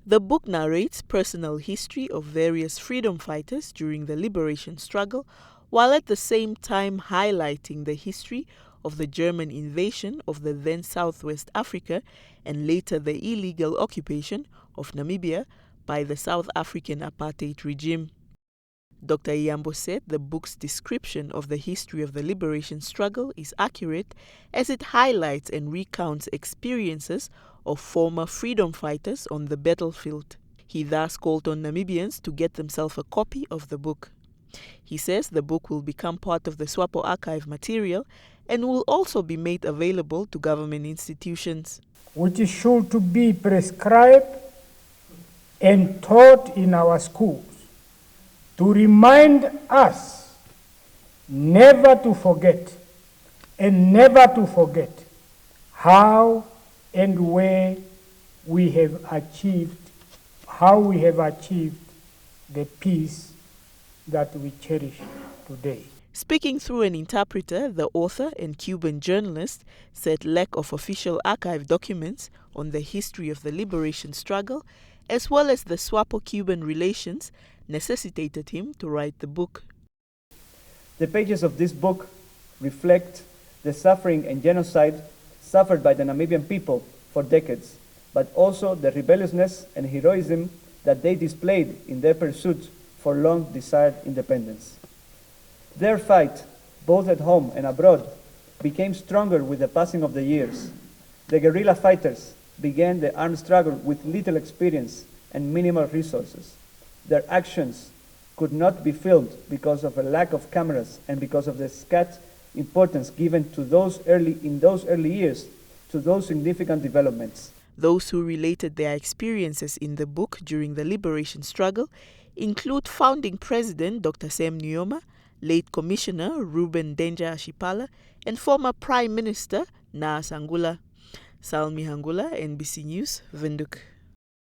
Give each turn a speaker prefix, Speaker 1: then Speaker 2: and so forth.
Speaker 1: The book narrates personal history of various freedom fighters during the liberation struggle, while at the same time highlighting the history of the German invasion of the then Southwest Africa and later the illegal occupation of Namibia by the South African apartheid regime. Dr. Iyambo said the book's description of the history of the liberation struggle is accurate as it highlights and recounts experiences of former freedom fighters on the battlefield. He thus called on Namibians to get themselves a copy of the book. He says the book will become part of the Swapo archive material and will also be made available to government institutions.
Speaker 2: Which is sure to be prescribed and taught in our schools to remind us never to forget and never to forget how and where we have achieved, the peace that we cherish today.
Speaker 1: Speaking through an interpreter, the author and Cuban journalist said lack of official archive documents on the history of the liberation struggle, as well as the Swapo-Cuban relations, necessitated him to write the book.
Speaker 3: The pages of this book reflect the suffering and genocide suffered by the Namibian people for decades, but also the rebelliousness and heroism that they displayed in their pursuit for long-desired independence. Their fight, both at home and abroad, became stronger with the passing of the years. The guerrilla fighters began the armed struggle with little experience and minimal resources. Their actions could not be filmed because of a lack of cameras and because of the scant importance given to in those early years to those significant developments.
Speaker 1: Those who related their experiences in the book during the liberation struggle include founding President Dr. Sam Nujoma, late Commissioner Ruben Denja Ashipala, and former Prime Minister Naas Angula. Salmi Hangula, NBC News, Windhoek.